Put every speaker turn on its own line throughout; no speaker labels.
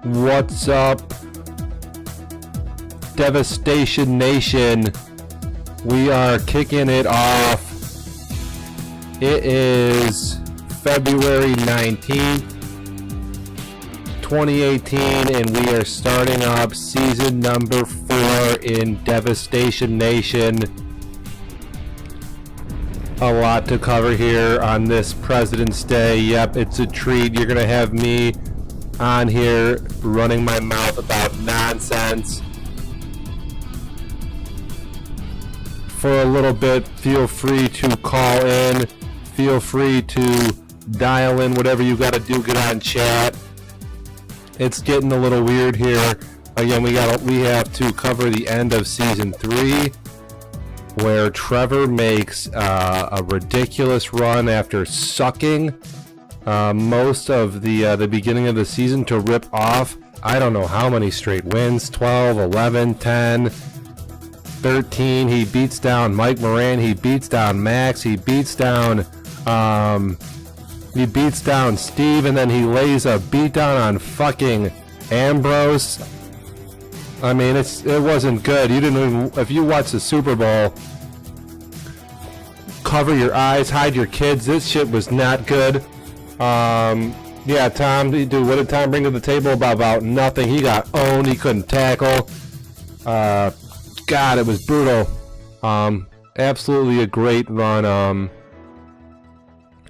What's up, Devastation Nation? We are kicking it off. It is February 19th, 2018, and we are starting up season number 4 in Devastation Nation. A lot to cover here on this President's Day. Yep, it's a treat. You're gonna have me on here running my mouth about nonsense for a little bit. Feel free to call in. Feel free to dial in. Whatever you got to do, get on chat. It's getting a little weird here. Again, we have to cover the end of season 3, where Trevor makes a ridiculous run after sucking most of the beginning of the season to rip off I don't know how many straight wins, 12, 11, 10, 13. He beats down Mike Moran, he beats down Max, he beats down Steve, and then he lays a beatdown on fucking Ambrose. I mean, it wasn't good. You didn't even, if you watch the Super Bowl, cover your eyes, hide your kids. This shit was not good. Yeah, Tom, dude, what did Tom bring to the table? About nothing. He got owned. He couldn't tackle. God, it was brutal. Absolutely a great run.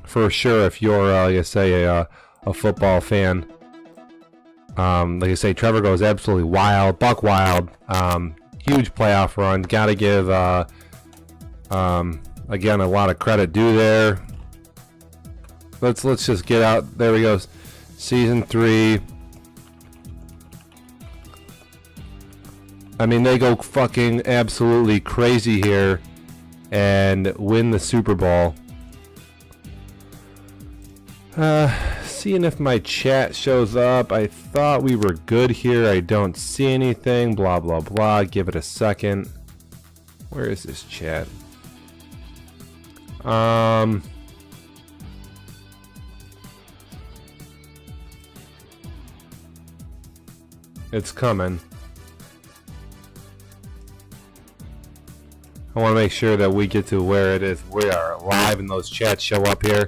For sure, if you're, like I say, a football fan. Like I say, Trevor goes absolutely wild, buck wild. Huge playoff run. Got to give, again, a lot of credit due there. Let's just get out. There we go. Season 3. I mean, they go fucking absolutely crazy here and win the Super Bowl. Seeing if my chat shows up. I thought we were good here. I don't see anything. Blah, blah, blah. Give it a second. Where is this chat? It's coming. I want to make sure that we get to where it is. We are live and those chats show up here.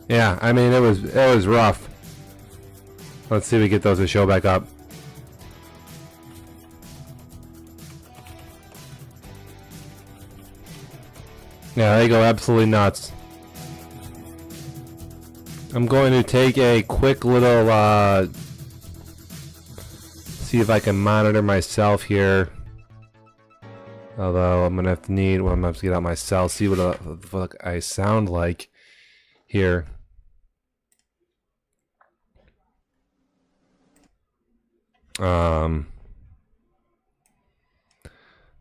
Yeah, I mean, it was rough. Let's see if we get those to show back up. Yeah, they go absolutely nuts. I'm going to take a quick little see if I can monitor myself here. Although I'm gonna have to I'm gonna have to get out my cell, see what the fuck I sound like here.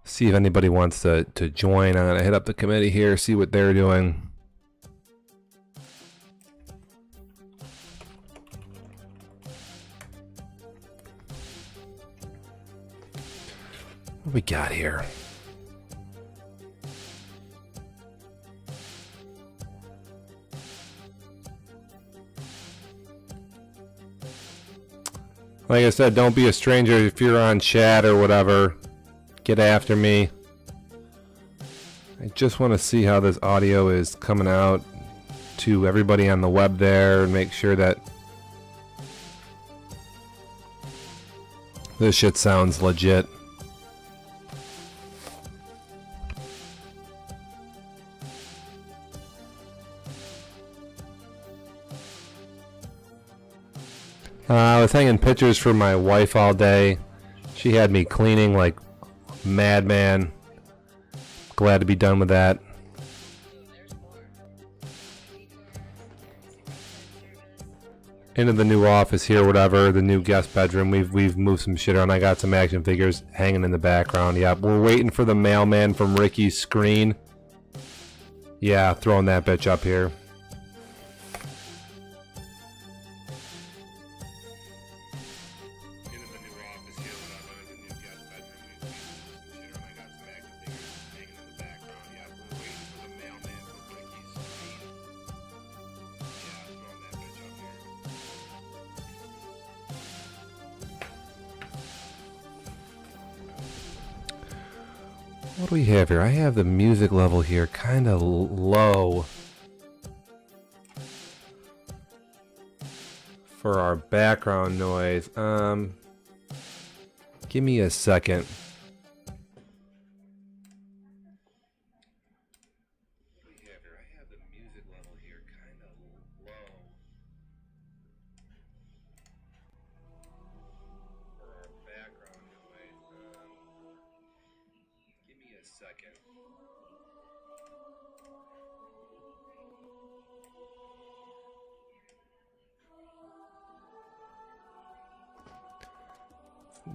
See if anybody wants to join. I'm gonna hit up the committee here, see what they're doing. What we got here? Like I said, don't be a stranger if you're on chat or whatever. Get after me. I just want to see how this audio is coming out to everybody on the web there and make sure that this shit sounds legit. I was hanging pictures for my wife all day. She had me cleaning like madman. Glad to be done with that. Into the new office here, whatever, the new guest bedroom. We've moved some shit around. I got some action figures hanging in the background. Yeah, we're waiting for the mailman from Ricky's screen. Yeah, throwing that bitch up here. What do we have here? I have the music level here kind of low for our background noise. Give me a second.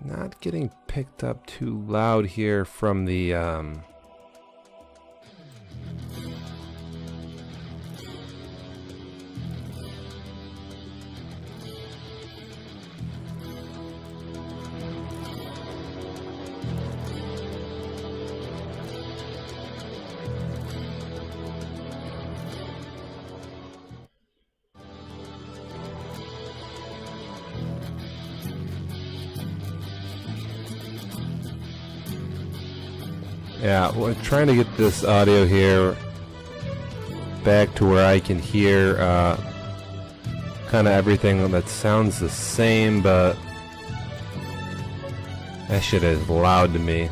Not getting picked up too loud here from the yeah, we're trying to get this audio here back to where I can hear kind of everything that sounds the same, but that shit is loud to me.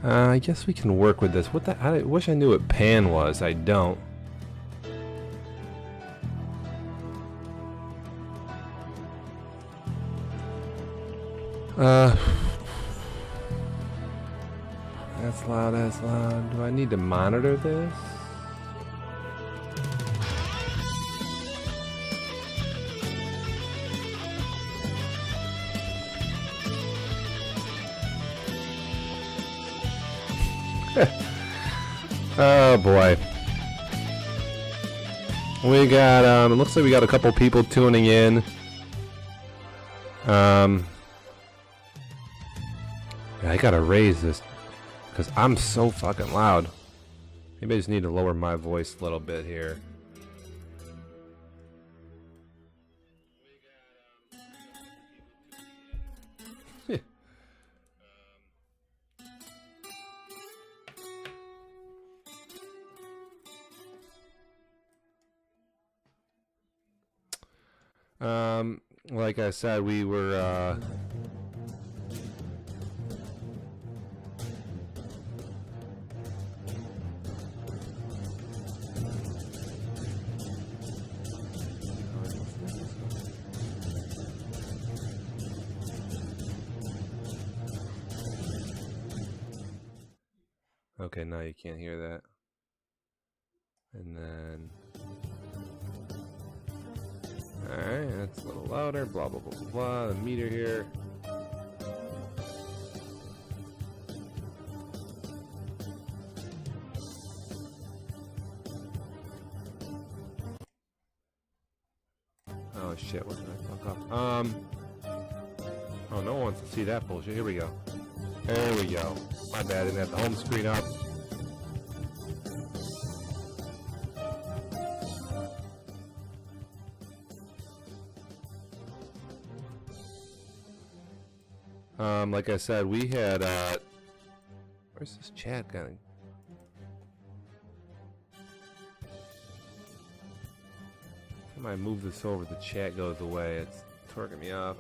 I guess we can work with this. What the? I wish I knew what pan was. I don't. That's loud, that's loud. Do I need to monitor this? Oh boy. We got, it looks like we got a couple people tuning in. Yeah, I gotta raise this because I'm so fucking loud. Maybe I just need to lower my voice a little bit here. Like I said, we were, okay, now you can't hear that. And then... Alright, that's a little louder, blah blah blah blah blah, the meter here. Oh shit, what did I fuck up? Oh, no one wants to see that bullshit. Here we go. There we go. My bad, I didn't have the home screen up. Like I said, we had, where's this chat going? Time I move this over, the chat goes away. It's twerking me off.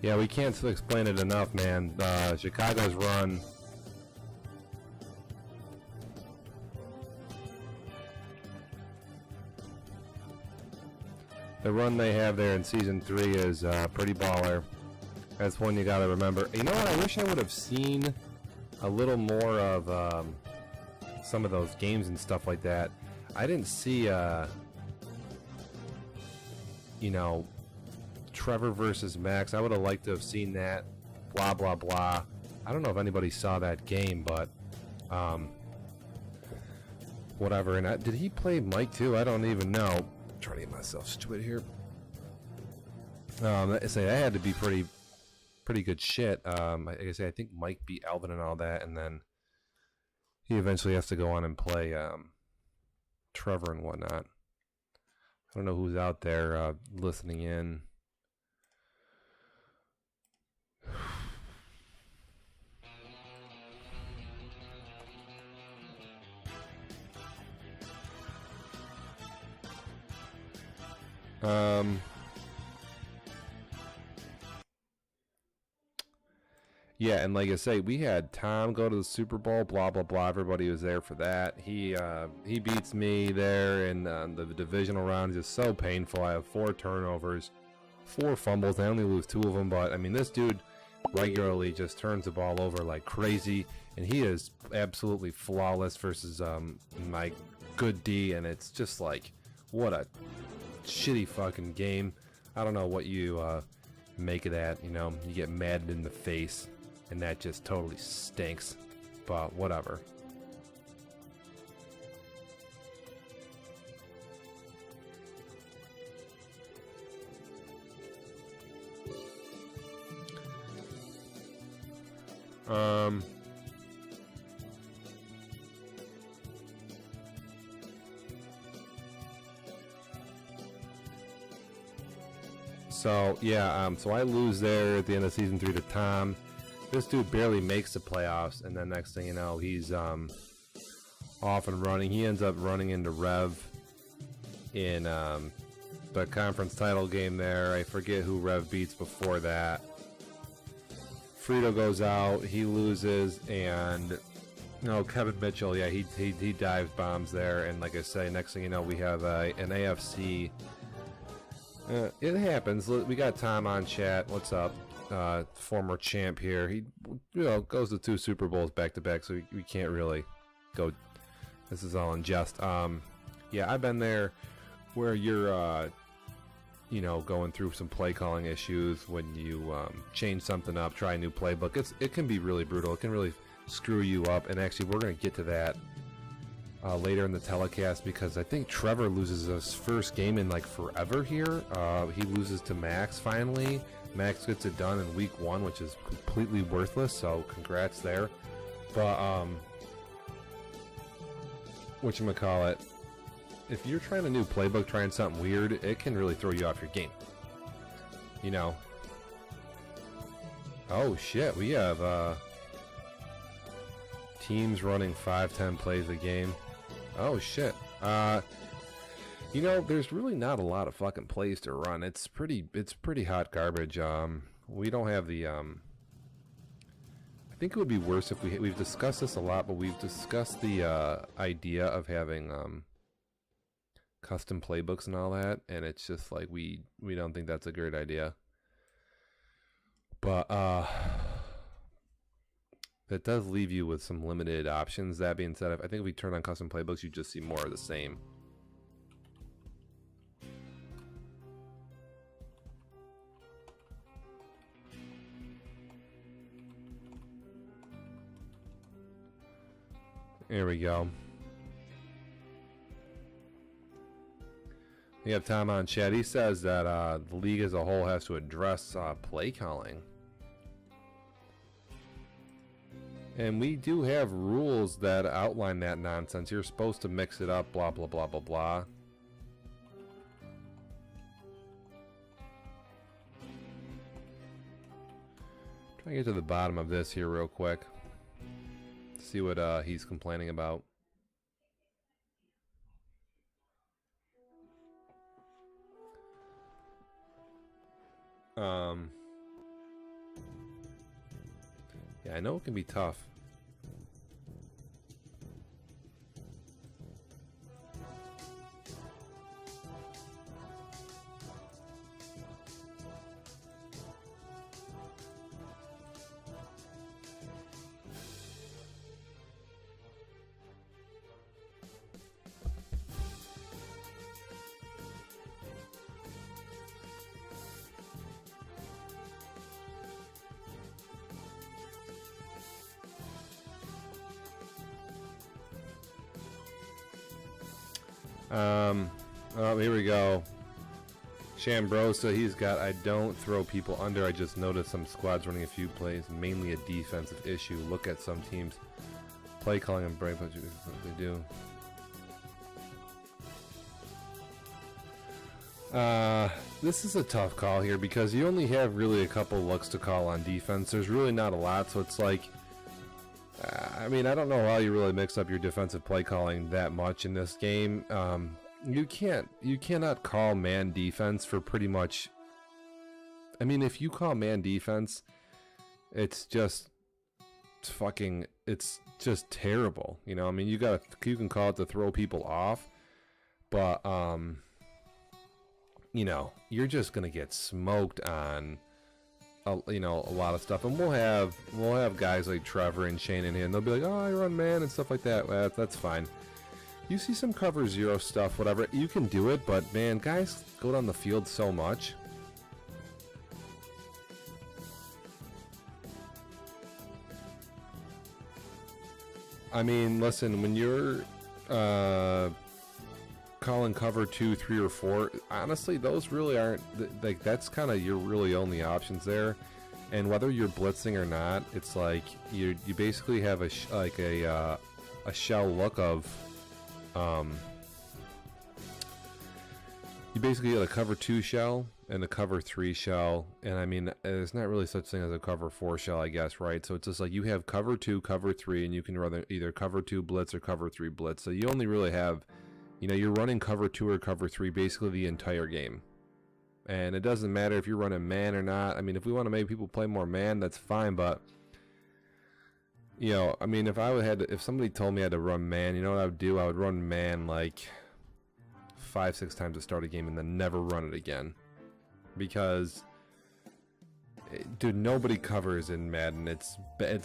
Yeah, we can't explain it enough, man. Chicago's run. The run they have there in Season 3 is pretty baller. That's one you gotta remember. You know what? I wish I would have seen a little more of some of those games and stuff like that. I didn't see, you know, Trevor versus Max. I would have liked to have seen that. Blah, blah, blah. I don't know if anybody saw that game, but whatever. And did he play Mike too? I don't even know. I'm trying to get myself stupid here. I say that had to be pretty good shit. Like I say, I think Mike beat Alvin and all that, and then he eventually has to go on and play Trevor and whatnot. I don't know who's out there listening in. Yeah, and like I say, we had Tom go to the Super Bowl, blah, blah, blah. Everybody was there for that. He beats me there in the divisional round. It's just so painful. I have 4 turnovers, 4 fumbles. I only lose 2 of them, but, I mean, this dude regularly just turns the ball over like crazy, and he is absolutely flawless versus my good D, and it's just like, what a shitty fucking game. I don't know what you make of that, you know. You get Madden in the face, and that just totally stinks, but whatever. So yeah, so I lose there at the end of Season 3 to Tom. This dude barely makes the playoffs, and then next thing you know, he's off and running. He ends up running into Rev in the conference title game there. I forget who Rev beats before that. Frito goes out, he loses, and no, Kevin Mitchell, yeah, he dives bombs there, and like I say, next thing you know, we have an AFC. It happens. We got Tom on chat. What's up? Former champ here. He, goes to 2 Super Bowls back to back, so we can't really go. This is all in jest. Yeah, I've been there where you're, going through some play calling issues when you change something up, try a new playbook. It can be really brutal. It can really screw you up. And actually, we're going to get to that later in the telecast, because I think Trevor loses his first game in like forever here. He loses to Max finally. Max gets it done in week 1, which is completely worthless, so congrats there. But whatchamacallit, if you're trying a new playbook, trying something weird, it can really throw you off your game. You know. Oh shit, we have teams running 5-10 plays a game. Oh shit. There's really not a lot of fucking plays to run. It's pretty hot garbage. We don't have the I think it would be worse if we've discussed this a lot, but we've discussed the idea of having custom playbooks and all that, and it's just like we don't think that's a great idea. But that does leave you with some limited options. That being said, I think if we turn on custom playbooks, you just see more of the same. There we go. We have Tom on chat. He says that the league as a whole has to address play calling. And we do have rules that outline that nonsense. You're supposed to mix it up, blah, blah, blah, blah, blah. Try to get to the bottom of this here real quick. See what he's complaining about. Yeah, I know it can be tough. Oh, here we go. Shambrosa, he's got, I don't throw people under. I just noticed some squads running a few plays, mainly a defensive issue. Look at some teams play calling and break what they do. This is a tough call here because you only have really a couple looks to call on defense. There's really not a lot, so it's like, I mean, I don't know how you really mix up your defensive play calling that much in this game. You cannot call man defense for pretty much. I mean, if you call man defense, it's just terrible. You know, I mean, you can call it to throw people off, but you know, you're just gonna get smoked on. You know, a lot of stuff, and we'll have guys like Trevor and Shane in here, and they'll be like, "Oh, I run man" and stuff like that. Well, that's fine. You see some cover zero stuff, whatever, you can do it, but man, guys go down the field so much. I mean, listen, when you're calling cover 2, 3, or 4, honestly, those really aren't, like, that's kind of your really only options there. And whether you're blitzing or not, it's like you basically have a shell look of you basically get a cover 2 shell and a cover 3 shell, and I mean, there's not really such thing as a cover 4 shell, I guess, right? So it's just like you have cover 2, cover 3, and you can run either cover 2 blitz or cover 3 blitz. So you only really have, you know, you're running cover 2 or cover 3 basically the entire game. And it doesn't matter if you're running man or not. I mean, if we want to make people play more man, that's fine, but you know, I mean, if somebody told me I had to run man, you know what I would do? I would run man like 5-6 times to start a game and then never run it again. Because, dude, nobody covers in Madden. It's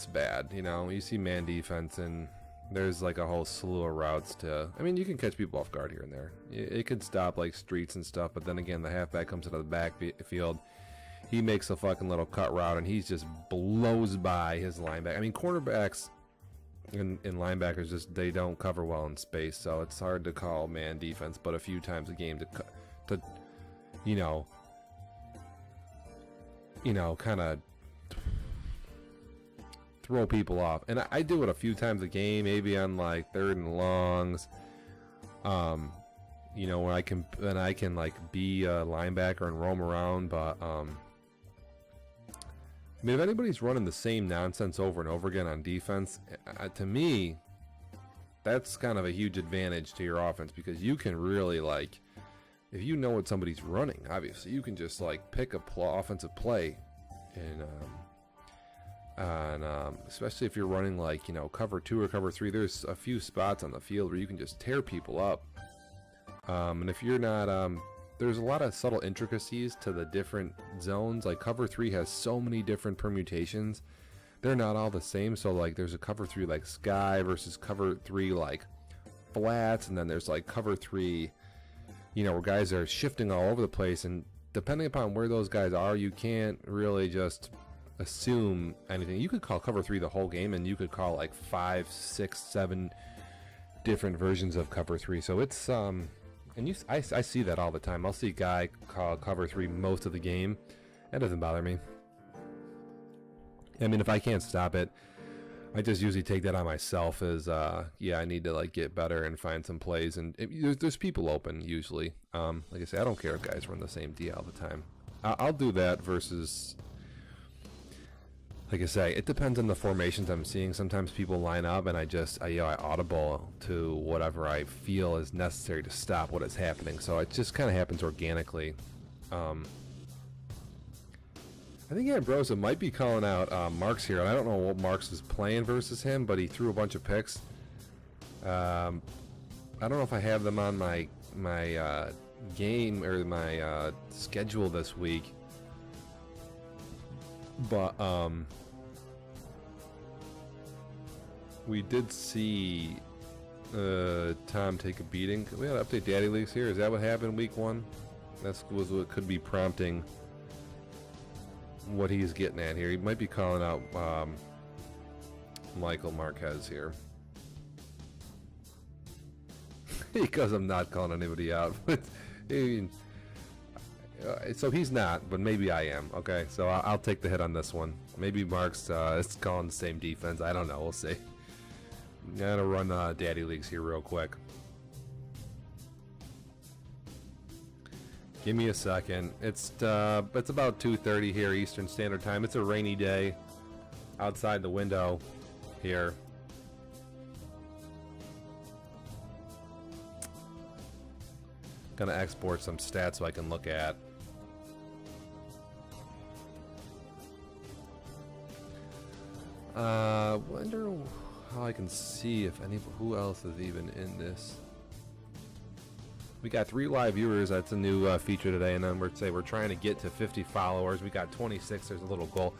bad, you know? You see man defense and there's like a whole slew of routes to, I mean, you can catch people off guard here and there. It could stop like streets and stuff, but then again, the halfback comes out of the backfield. He makes a fucking little cut route and he just blows by his linebacker. I mean, cornerbacks and linebackers just, they don't cover well in space, so it's hard to call man defense, but a few times a game to you know, kind of throw people off. And I do it a few times a game, maybe on like 3rd and longs. You know, when I can like be a linebacker and roam around, but I mean, if anybody's running the same nonsense over and over again on defense, to me, that's kind of a huge advantage to your offense, because you can really, like, if you know what somebody's running, obviously, you can just like pick a offensive play, and especially if you're running like, you know, cover 2 or cover 3, there's a few spots on the field where you can just tear people up. And if you're not, there's a lot of subtle intricacies to the different zones. Like cover 3 has so many different permutations. They're not all the same. So like there's a cover 3 like sky versus cover 3 like flats, and then there's like cover 3, you know, where guys are shifting all over the place, and depending upon where those guys are, you can't really just assume anything. You could call cover 3 the whole game, and you could call like 5, 6, 7 different versions of cover 3. So it's and I see that all the time. I'll see a guy call cover 3 most of the game. That doesn't bother me. I mean, if I can't stop it, I just usually take that on myself as, yeah, I need to like get better and find some plays. And there's people open usually. Like I say, I don't care if guys run the same D all the time. I'll do that versus, like I say, it depends on the formations I'm seeing. Sometimes people line up and I audible to whatever I feel is necessary to stop what is happening. So it just kind of happens organically. I think Ambrosia might be calling out Marks here. I don't know what Marks is playing versus him, but he threw a bunch of picks. I don't know if I have them on my game or my schedule this week, but we did see Tom take a beating. We gotta update Daddy Leagues here. Is that what happened week 1? That was what could be prompting what he's getting at here. He might be calling out Michael Marquez here. Because I'm not calling anybody out. So he's not, but maybe I am. Okay, so I'll take the hit on this one. Maybe Mark's is calling the same defense. I don't know. We'll see. I'm gonna run Daddy Leagues here real quick. Give me a second. It's about 2:30 here Eastern Standard Time. It's a rainy day outside the window here. Gonna export some stats so I can look at. Wonder how I can see if who else is even in this. We got 3 live viewers. That's a new feature today, and then we're trying to get to 50 followers. We got 26. There's a little goal.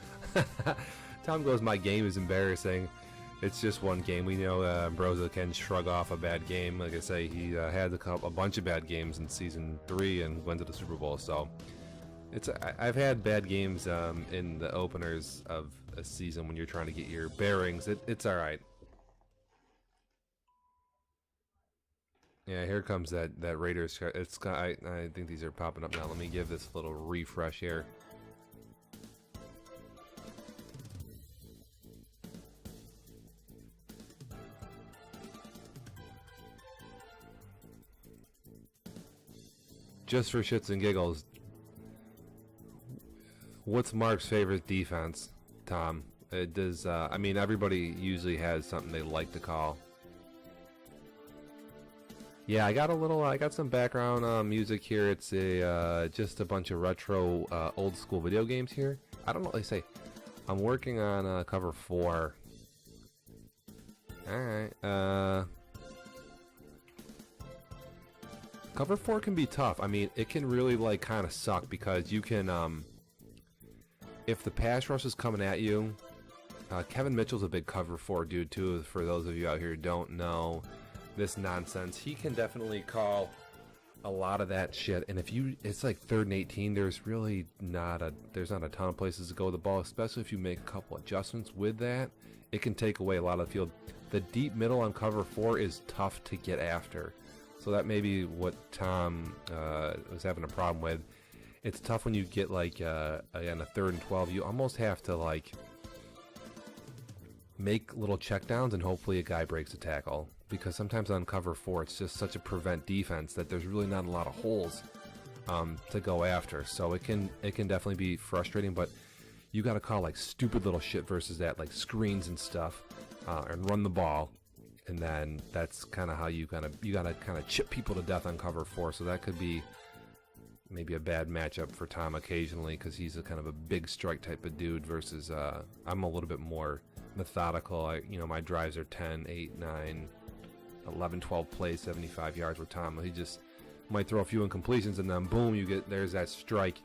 Tom goes, my game is embarrassing. It's just one game. We know Ambrosia can shrug off a bad game. Like I say, he had a bunch of bad games in season 3 and went to the Super Bowl. So I've had bad games in the openers of a season when you're trying to get your bearings. It's all right. Yeah, here comes that Raiders. I think these are popping up now. Let me give this a little refresh here. Just for shits and giggles, what's Mark's favorite defense, Tom? I mean, everybody usually has something they like to call. Yeah, I got some background music here. It's just a bunch of retro old school video games here. I don't know what they say. I'm working on cover 4. Alright, cover 4 can be tough. I mean, it can really like kind of suck because you can if the pass rush is coming at you, Kevin Mitchell's a big cover 4 dude too, for those of you out here who don't know this nonsense. He can definitely call a lot of that shit, and it's like 3rd and 18, there's really not a ton of places to go with the ball, especially if you make a couple adjustments with that. It can take away a lot of the field. The deep middle on cover 4 is tough to get after, so that may be what Tom was having a problem with. It's tough when you get like again a 3rd and 12. You almost have to like make little checkdowns and hopefully a guy breaks a tackle, because sometimes on cover 4 it's just such a prevent defense that there's really not a lot of holes to go after. So it can definitely be frustrating, but you got to call like stupid little shit versus that, like screens and stuff, and run the ball, and then that's kind of how you gotta kind of chip people to death on cover 4. So that could be maybe a bad matchup for Tom occasionally, because he's a kind of a big strike type of dude versus I'm a little bit more methodical. My drives are 10, 8, 9, 11, 12 plays, 75 yards. With Tom, he just might throw a few incompletions and then boom, there's that strike.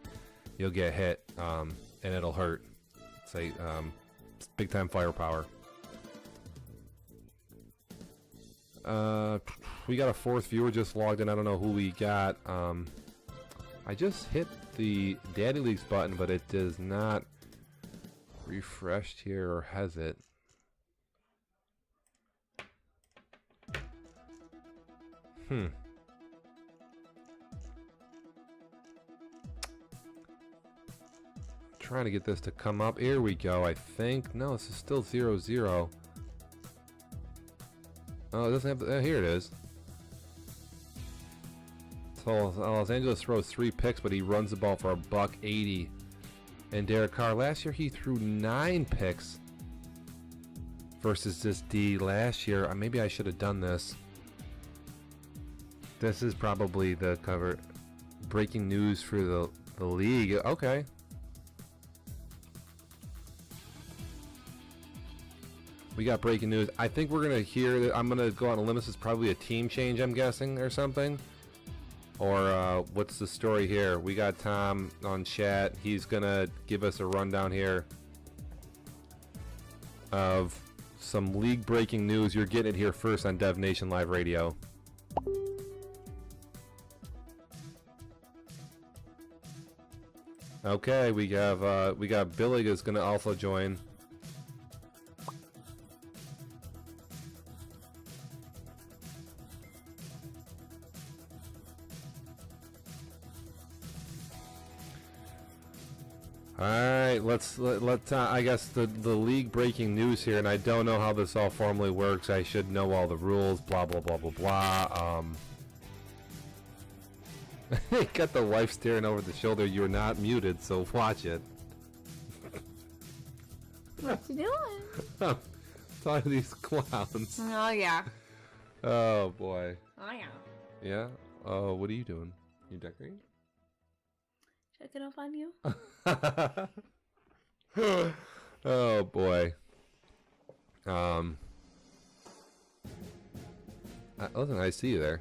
You'll get hit, and it'll hurt. Say, big time firepower. We got a 4th viewer just logged in. I don't know who we got. I just hit the Daddy Leagues button, but it does not refreshed here, or has it? Trying to get this to come up. Here we go. I think no, this is still 0-0. Oh, it doesn't have the, here it is. So Los Angeles throws 3 picks, but he runs the ball for $180. And Derek Carr, last year he threw 9 picks versus this D last year. Maybe I should have done this. This is probably the cover. Breaking news for the league. Okay. We got breaking news. I think we're gonna hear that. I'm gonna go on a limb. This is probably a team change, I'm guessing, or something. Or what's the story here? We got Tom on chat. He's gonna give us a rundown here of some league breaking news. You're getting it here first on Dev Nation Live Radio. Okay, we got Billig is gonna also join. All right, let's I guess the league breaking news here, and I don't know how this all formally works. I should know all the rules. Blah blah blah blah blah. Got the wife staring over the shoulder. You're not muted, so watch it.
What you doing?
Talking to these clowns.
Oh yeah.
Oh boy.
Oh yeah.
Yeah. Oh, what are you doing? You decorating?
Checking up on you.
Oh boy. Listen, I see you there.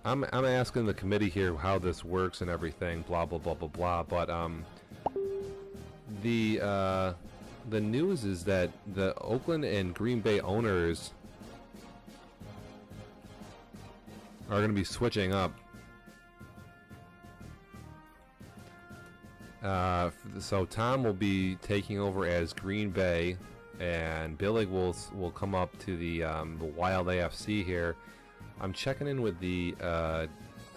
I'm asking the committee here how this works and everything, blah blah blah blah blah. But the news is that the Oakland and Green Bay owners are going to be switching up. So Tom will be taking over as Green Bay, and Billig will come up to the Wild AFC here. I'm checking in with the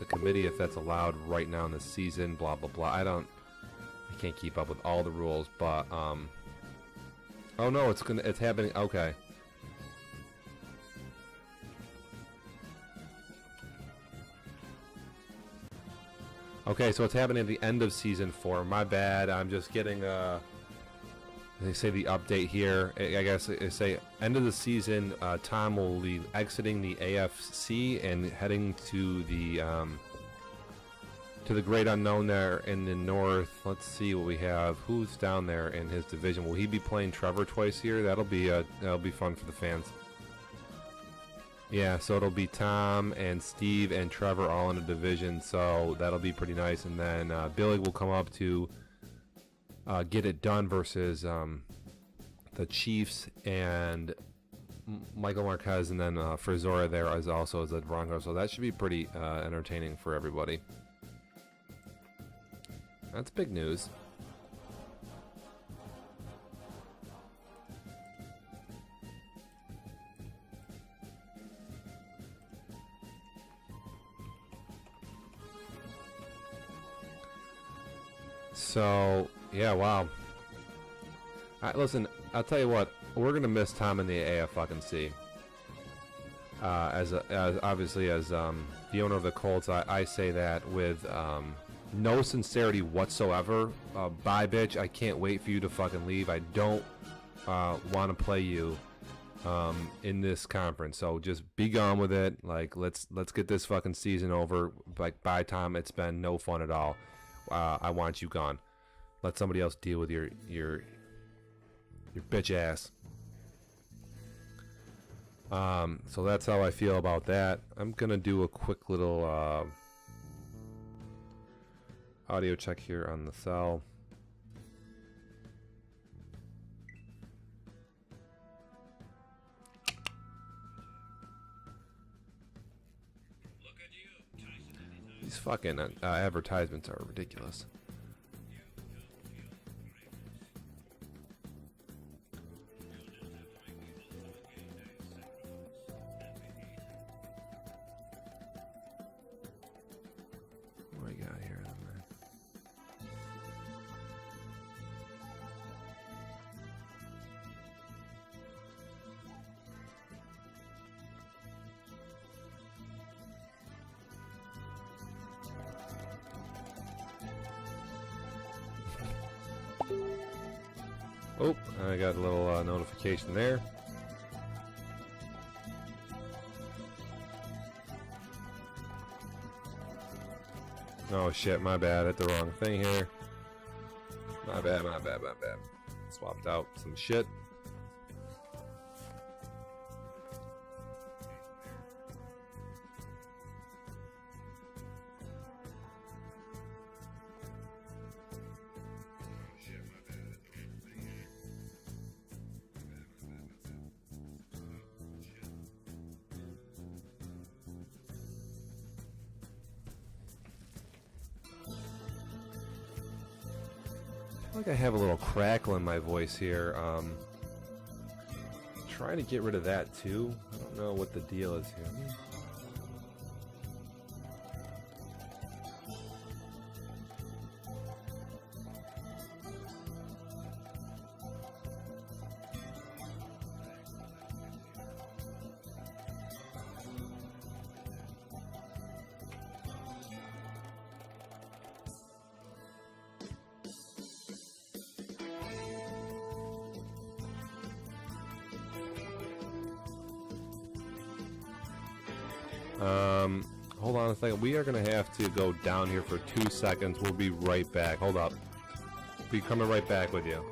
committee if that's allowed right now in the season. Blah blah blah. I can't keep up with all the rules, but oh no, it's happening. Okay. Okay, so it's happening at the end of season 4. My bad. I'm just getting they say the update here. I guess they say end of the season. Tom will be exiting the AFC and heading to the great unknown there in the north. Let's see what we have. Who's down there in his division? Will he be playing Trevor twice here? That'll be fun for the fans. Yeah, so it'll be Tom and Steve and Trevor all in a division. So that'll be pretty nice. And then Billy will come up to get it done versus the Chiefs and Michael Marquez, and then Frizora there as also as the Broncos. So that should be pretty entertaining for everybody. That's big news. So yeah, wow. Listen, I'll tell you what. We're gonna miss Tom in the AFC. As obviously as the owner of the Colts, I say that with no sincerity whatsoever. Bye, bitch. I can't wait for you to fucking leave. I don't want to play you in this conference. So just be gone with it. Like let's get this fucking season over. Like bye, Tom. It's been no fun at all. I want you gone. Let somebody else deal with your bitch ass. So that's how I feel about that. I'm gonna do a quick little audio check here on the cell. These fucking advertisements are ridiculous. What do we got here? Oh, I got a little notification there. Oh shit, my bad. Hit the wrong thing here. My bad. Swapped out some shit. I feel like I have a little crackle in my voice here. Trying to get rid of that too. I don't know what the deal is here. Hold on a second. We are going to have to go down here for 2 seconds. We'll be right back. Hold up. Be coming right back with you.